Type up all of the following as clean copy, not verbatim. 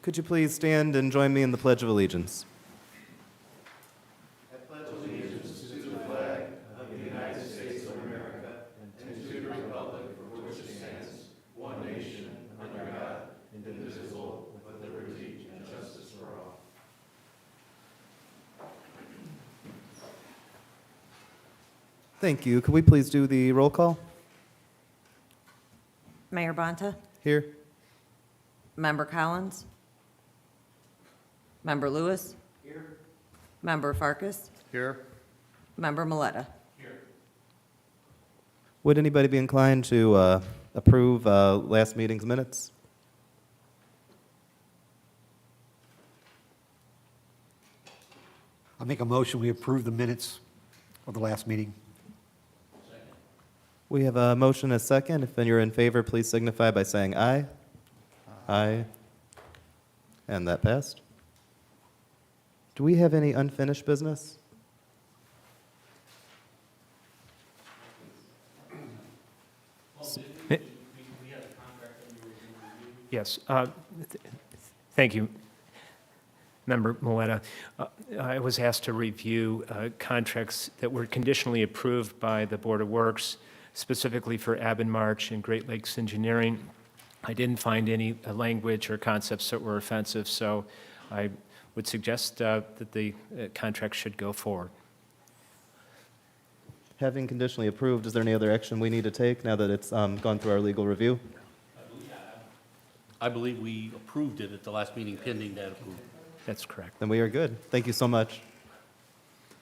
Could you please stand and join me in the Pledge of Allegiance? Thank you. Could we please do the roll call? Mayor Bonta, Here. Member Collins, Member Lewis. Here. Member Farkas, Here. Member Miletta. Would anybody be inclined to approve last meeting's minutes? I'll make a motion, we approve the minutes of the last meeting. We have a motion and a second. If you're in favor, please signify by saying aye. Aye. And that passed. Do we have any unfinished business? Yes. Thank you, Member Miletta. I was asked to review contracts that were conditionally approved by the Board of Works, specifically for Aben March and Great Lakes Engineering. I didn't find any language or concepts that were offensive, so I would suggest that the contract should go forward. Having conditionally approved, is there any other action we need to take now that it's gone through our legal review? I believe we approved it at the last meeting pending that approval. That's correct. Then we are good. Thank you so much.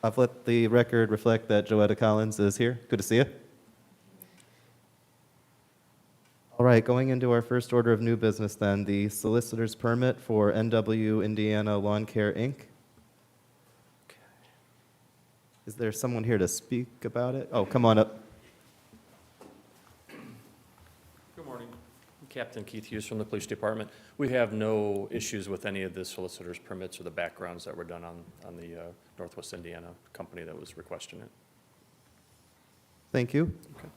I've let the record reflect that Joetta Collins is here. Good to see you. All right, going into our first order of new business then, the solicitor's permit for NW Indiana Lawn Care, Inc. Is there someone here to speak about it? Oh, come on up. Good morning. I'm Captain Keith Hughes from the Police Department. We have no issues with any of the solicitor's permits or the backgrounds that were done on the Northwest Indiana company that was requesting it. Thank you. Okay.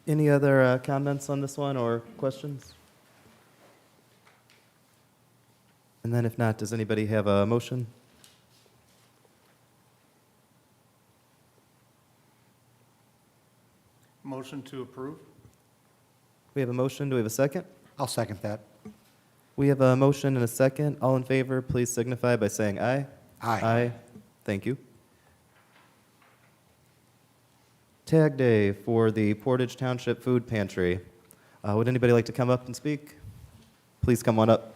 Any other comments on this one or questions? And then if not, does anybody have a motion? Motion to approve? We have a motion. Do we have a second? I'll second that. We have a motion and a second. All in favor, please signify by saying aye. Aye. Aye. Thank you. Tag Day for the Portage Township Food Pantry. Would anybody like to come up and speak? Please come on up.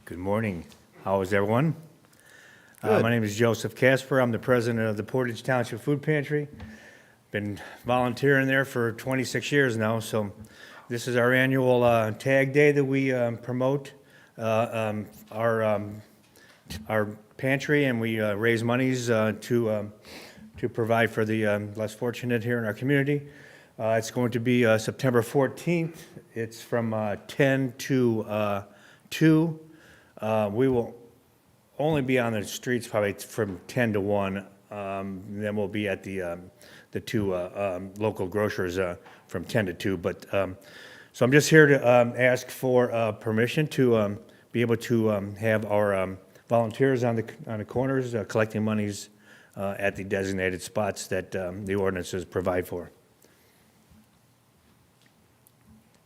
Good morning. How is everyone? Good. My name is Joseph Casper. I'm the president of the Portage Township Food Pantry. Been volunteering there for 26 years now, so this is our annual tag day that we promote our pantry, and we raise monies to provide for the less fortunate here in our community. It's going to be September 14th. It's from 10 to 2. We will only be on the streets probably from 10 to 1. Then we'll be at the two local grocers from 10 to 2. But so I'm just here to ask for permission to be able to have our volunteers on the corners collecting monies at the designated spots that the ordinances provide for.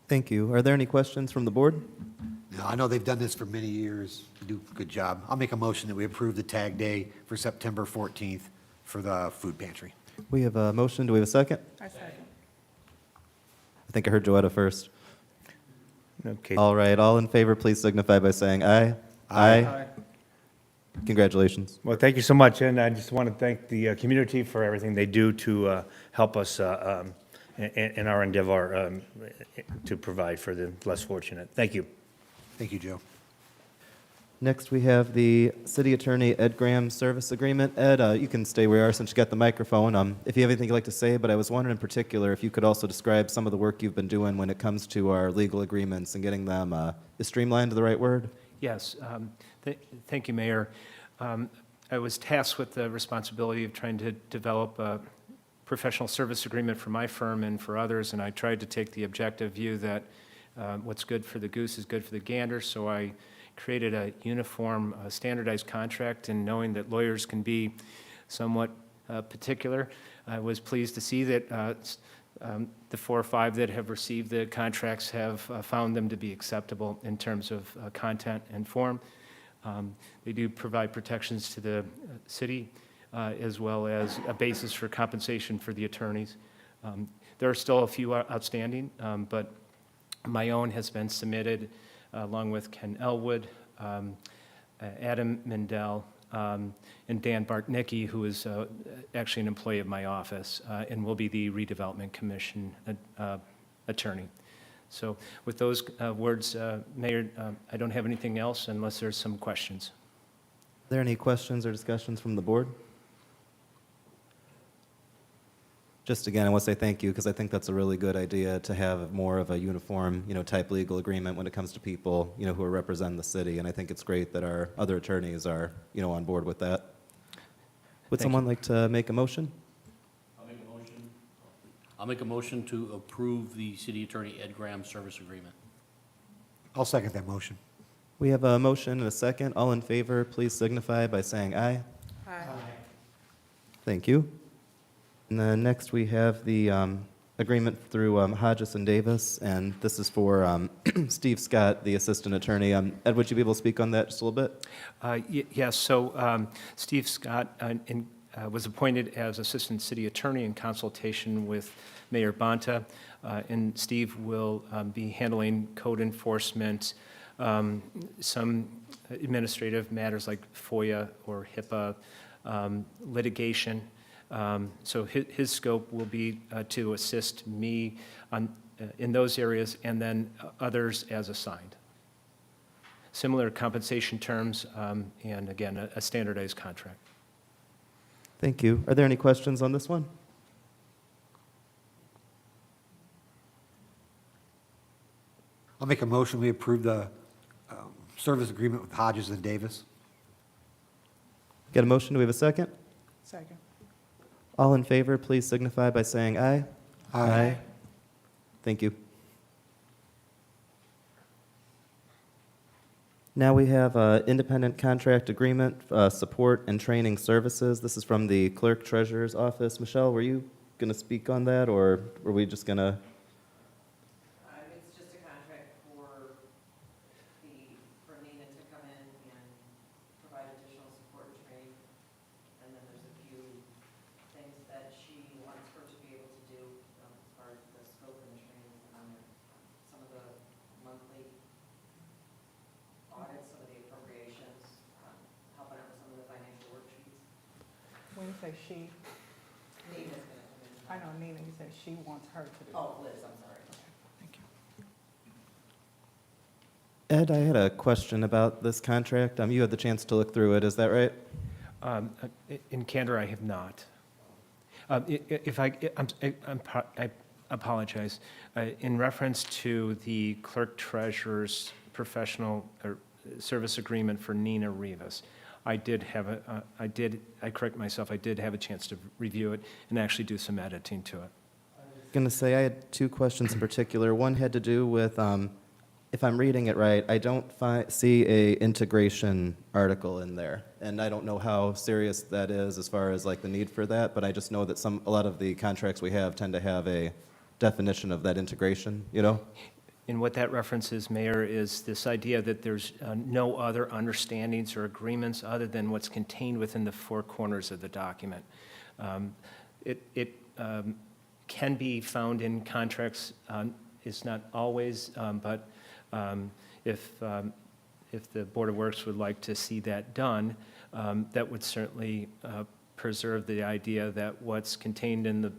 Thank you. Are there any questions from the board? No, I know they've done this for many years. They do a good job. I'll make a motion that we approve the tag day for September 14th for the food pantry. We have a motion. Do we have a second? I second. I think I heard Joetta first. Okay. All right. All in favor, please signify by saying aye. Aye. Congratulations. Well, thank you so much, and I just want to thank the community for everything they do to help us in our endeavor to provide for the less fortunate. Thank you. Thank you, Joe. Next, we have the City Attorney Ed Graham Service Agreement. Ed, you can stay where you are since you got the microphone. If you have anything you'd like to say, but I was wondering in particular if you could also describe some of the work you've been doing when it comes to our legal agreements and getting them, is streamlined the right word? Yes. Thank you, Mayor. I was tasked with the responsibility of trying to develop professional service agreement for my firm and for others, and I tried to take the objective view that what's good for the goose is good for the gander, so I created a uniform, standardized contract, and knowing that lawyers can be somewhat particular, I was pleased to see that the 4 or 5 that have received the contracts have found them to be acceptable in terms of content and form. They do provide protections to the city, as well as a basis for compensation for the attorneys. There are still a few outstanding, but my own has been submitted along with Ken Elwood, Adam Mendel, and Dan Bartnicki, who is actually an employee of my office and will be the redevelopment commission attorney. So with those words, Mayor, I don't have anything else unless there's some questions. Are there any questions or discussions from the board? Just again, I want to say thank you, because I think that's a really good idea to have more of a uniform, type legal agreement when it comes to people, who are representing the city. And I think it's great that our other attorneys are, on board with that. Would Thank someone like to make a motion? I'll make a motion to approve the city attorney Ed Graham service agreement. I'll second that motion. We have a motion and a second. All in favor, please signify by saying aye. Aye. Thank you. And then next, we have the agreement through Hodges and Davis, and this is for Steve Scott, the assistant attorney. Ed, would you be able to speak on that just a little bit? Yes, so Steve Scott was appointed as assistant city attorney in consultation with Mayor Bonta, and Steve will be handling code enforcement, some administrative matters like FOIA or HIPAA, litigation. So his scope will be to assist me in those areas, and then others as assigned. Similar compensation terms, and again, a standardized contract. Thank you. Are there any questions on this one? I'll make a motion, we approve the service agreement with Hodges and Davis. Get a motion? Do we have a second? Second. All in favor, please signify by saying aye. Aye. Thank you. Now we have independent contract agreement, support and training services. This is from the clerk treasurer's office. Michelle, were you going to speak on that, or were we just going to? It's just a contract for Nina to come in and provide additional support and training. And then there's a few things that she wants her to be able to do as far as the scope and the training on it. Some of the monthly audits, some of the appropriations, helping out with some of the financial worksheets. When you say she, Nina's going to come in. I know Nina, you said she wants her to do. Oh, Liz, I'm sorry. Thank you. Ed, I had a question about this contract. You had the chance to look through it, is that right? In candor, I have not. If I apologize. In reference to the clerk treasurer's professional or service agreement for Nina Rivas, I correct myself, I did have a chance to review it and actually do some editing to it. Going to say I had 2 questions in particular. One had to do with, if I'm reading it right, I don't see a integration article in there, and I don't know how serious that is as far as like the need for that. But I just know that a lot of the contracts we have tend to have a definition of that integration. And what that references, Mayor, is this idea that there's no other understandings or agreements other than what's contained within the 4 corners of the document. It can be found in contracts. It's not always, but if the Board of Works would like to see that done, that would certainly preserve the idea that what's contained in the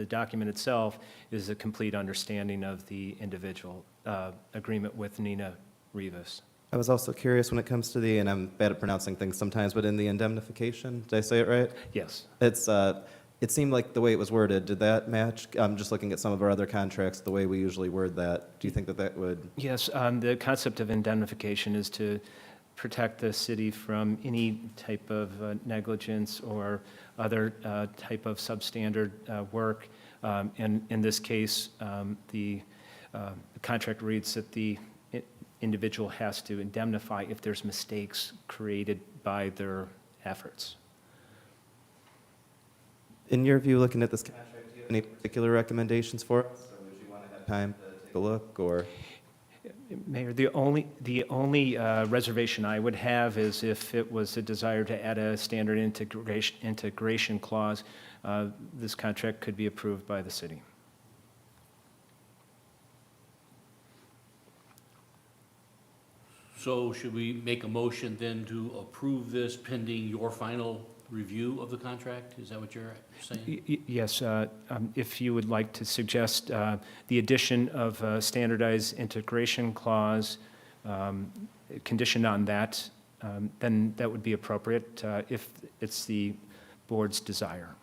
document itself is a complete understanding of the individual agreement with Nina Rivas. I was also curious when it comes to and I'm bad at pronouncing things sometimes, but in the indemnification, did I say it right? Yes. It seemed like the way it was worded, did that match? I'm just looking at some of our other contracts, the way we usually word that. Do you think that would? Yes, the concept of indemnification is to protect the city from any type of negligence or other type of substandard work. And in this case, the contract reads that the individual has to indemnify if there's mistakes created by their efforts. In your view, looking at this contract, do you have any particular recommendations for us? Or would you want to have time to take a look, or? Mayor, the only reservation I would have is if it was a desire to add a standard integration clause, this contract could be approved by the city. So should we make a motion then to approve this pending your final review of the contract? Is that what you're saying? Yes, if you would like to suggest the addition of a standardized integration clause, conditioned on that, then that would be appropriate if it's the board's desire.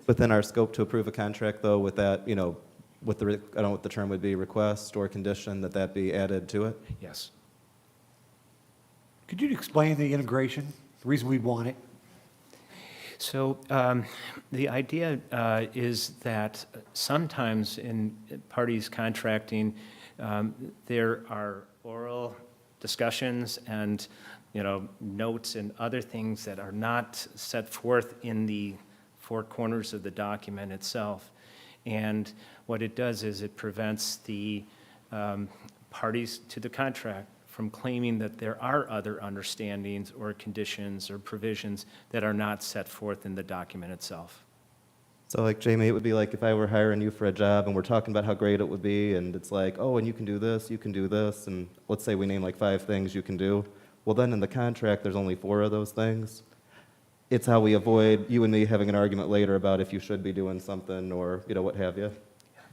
Within our scope to approve a contract, though, with that, you know, with the, I don't know what the term would be, request or condition, that be added to it? Yes. Could you explain the integration, the reason we want it? So the idea is that sometimes in parties contracting, there are oral discussions and, you know, notes and other things that are not set forth in the four corners of the document itself. And what it does is it prevents the parties to the contract from claiming that there are other understandings or conditions or provisions that are not set forth in the document itself. So like, Jamie, it would be like if I were hiring you for a job and we're talking about how great it would be, and it's like, oh, and you can do this, and let's say we name like 5 things you can do. Well, then in the contract, there's only 4 of those things. It's how we avoid you and me having an argument later about if you should be doing something or, you know, what have you.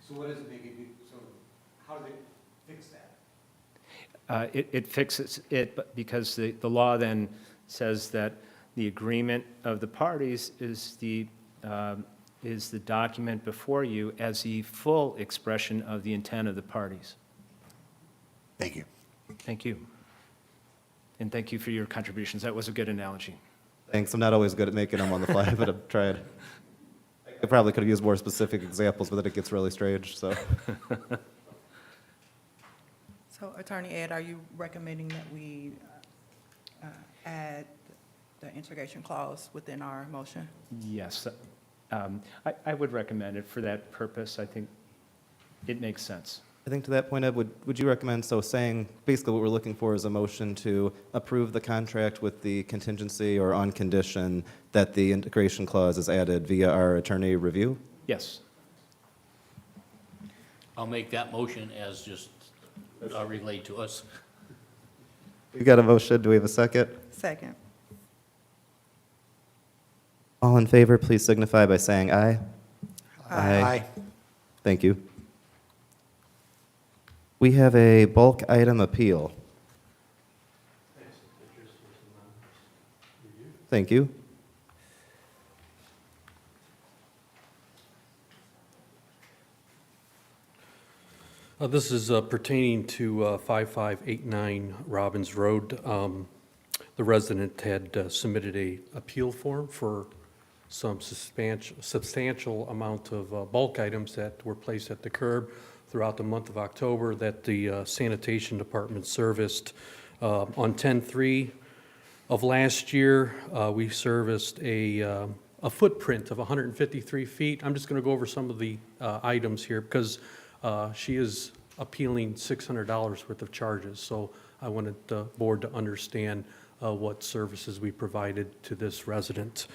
So what does it make it, so how do they fix that? It fixes it because the law then says that the agreement of the parties is the document before you as the full expression of the intent of the parties. Thank you. Thank you. And thank you for your contributions. That was a good analogy. Thanks. I'm not always good at making them on the fly, but I've tried. I probably could have used more specific examples, but then it gets really strange, so. So Attorney Ed, are you recommending that we add the integration clause within our motion? Yes. I would recommend it for that purpose. I think it makes sense. I think to that point, Ed, would you recommend, so saying, basically what we're looking for is a motion to approve the contract with the contingency or on condition that the integration clause is added via our attorney review? Yes. I'll make that motion as just relayed to us. We got a motion. Do we have a second? Second. All in favor, please signify by saying aye. Aye. Thank you. We have a bulk item appeal. Thank you. This is pertaining to 5589 Robbins Road. The resident had submitted a appeal form for some substantial amount of bulk items that were placed at the curb throughout the month of October that the sanitation department serviced. On 10/3 of last year, we serviced a footprint of 153 feet. I'm just going to go over some of the items here because she is appealing $600 worth of charges. So I wanted the board to understand what services we provided to this resident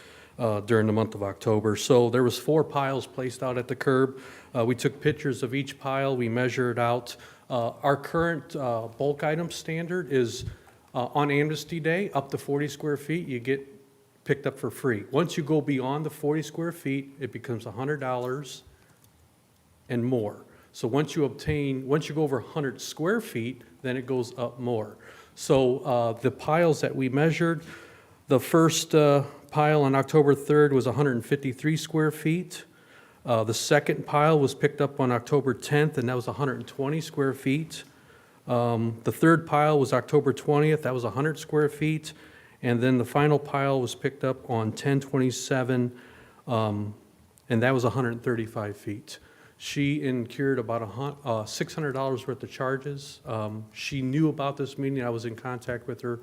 during the month of October. So there was 4 piles placed out at the curb. We took pictures of each pile. We measured out. Our current bulk item standard is on Amnesty Day, up to 40 square feet, you get picked up for free. Once you go beyond the 40 square feet, it becomes $100 and more. So once you go over 100 square feet, then it goes up more. So the piles that we measured, the first pile on October 3rd was 153 square feet. The second pile was picked up on October 10th, and that was 120 square feet. The third pile was October 20th, that was 100 square feet. And then the final pile was picked up on 10/27, and that was 135 feet. She incurred about $600 worth of charges. She knew about this meeting. I was in contact with her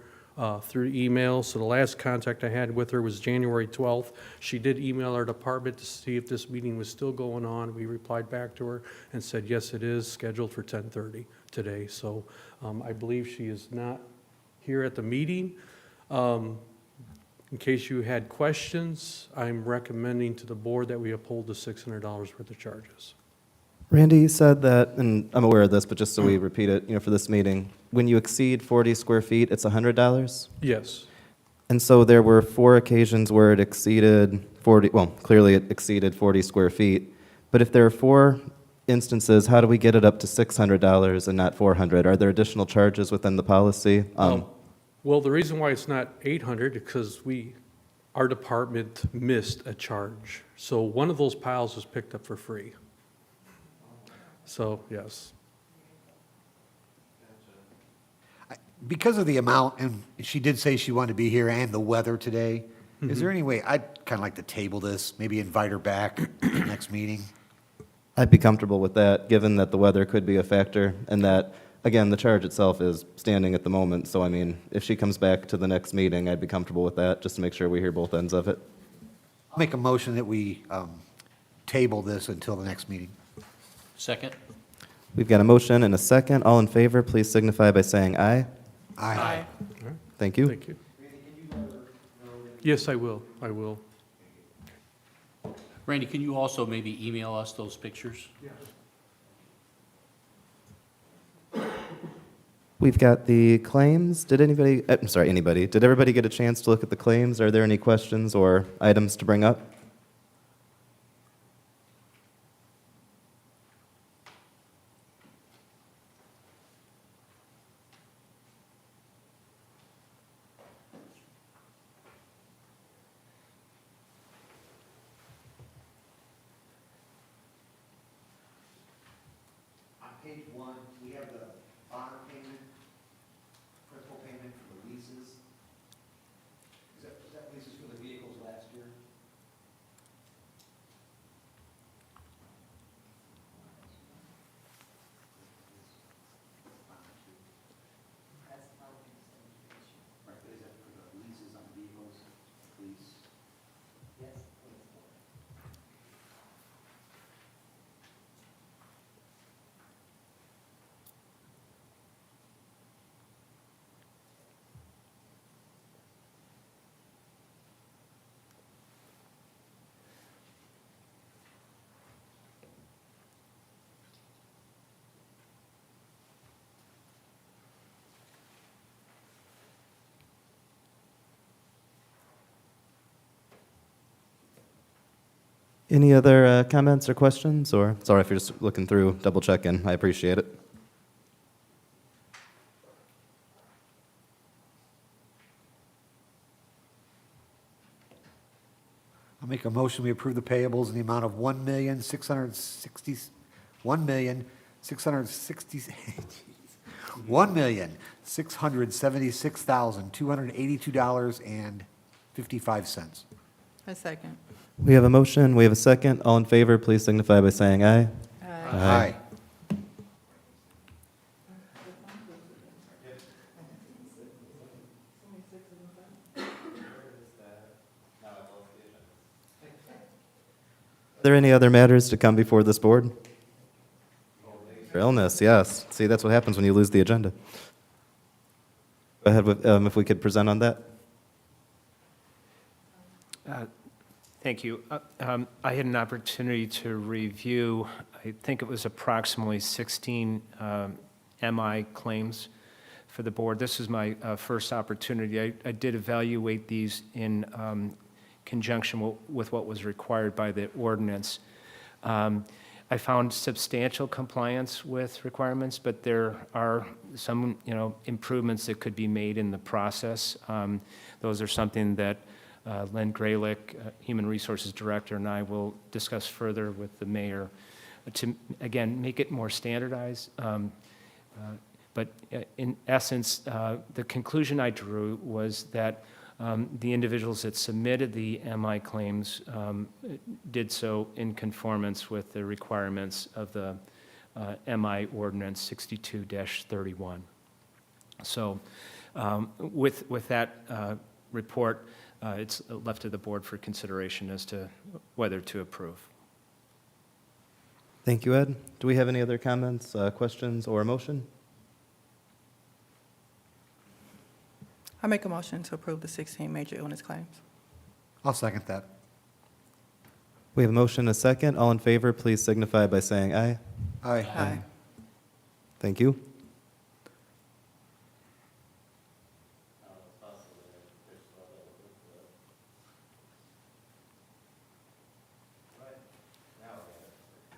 through email. So the last contact I had with her was January 12th. She did email our department to see if this meeting was still going on. We replied back to her and said, yes, it is scheduled for 10:30 today. So I believe she is not here at the meeting. In case you had questions, I'm recommending to the board that we uphold the $600 worth of charges. Randy, you said that, and I'm aware of this, but just so we repeat it, for this meeting, when you exceed 40 square feet, it's $100? Yes. And so there were 4 occasions where it exceeded 40, well, clearly it exceeded 40 square feet. But if there are 4 instances, how do we get it up to $600 and not $400? Are there additional charges within the policy? Well, the reason why it's not 800 is because our department missed a charge. So one of those piles was picked up for free. So, yes. Because of the amount, and she did say she wanted to be here and the weather today, is there any way, I'd kind of like to table this, maybe invite her back to the next meeting? I'd be comfortable with that, given that the weather could be a factor, and that, again, the charge itself is standing at the moment. So, I mean, if she comes back to the next meeting, I'd be comfortable with that, just to make sure we hear both ends of it. I'll make a motion that we table this until the next meeting. Second? We've got a motion and a second. All in favor, please signify by saying aye. Aye. Thank you. Thank you. Yes, I will. I will. Randy, can you also maybe email us those pictures? We've got the claims. Did anybody, I'm sorry, anybody, did everybody get a chance to look at the claims? Are there any questions or items to bring up? On page 1, we have the bond payment, principal payment for the leases. Is that leases for the vehicles last year? That's how we use it. Right, but is that for the leases on vehicles, lease? Yes, please. Any other comments or questions? Or, sorry if you're just looking through, double checking. I appreciate it. I'll make a motion, we approve the payables in the amount of $1,676,282.55. A second. We have a motion, we have a second. All in favor, please signify by saying aye. Aye. Are there any other matters to come before this board? For illness, yes. See, that's what happens when you lose the agenda. Go ahead with, if we could present on that. Thank you. I had an opportunity to review, I think it was approximately 16 MI claims for the board. This is my first opportunity. I did evaluate these in conjunction with what was required by the ordinance. I found substantial compliance with requirements, but there are some, improvements that could be made in the process. Those are something that Len Graylick, Human Resources Director, and I will discuss further with the mayor to, again, make it more standardized, But in essence, the conclusion I drew was that the individuals that submitted the MI claims did so in conformance with the requirements of the MI ordinance 62-31. So with that report, it's left to the board for consideration as to whether to approve. Thank you, Ed. Do we have any other comments, questions, or a motion? I make a motion to approve the 16 major illness claims. I'll second that. We have a motion, a second. All in favor, please signify by saying aye. Aye. Aye. Thank you.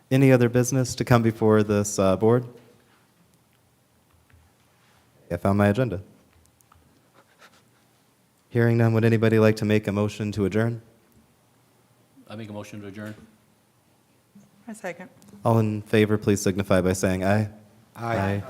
Any other business to come before this board? I found my agenda. Hearing none, would anybody like to make a motion to adjourn? I make a motion to adjourn. I second. All in favor, please signify by saying aye. Aye.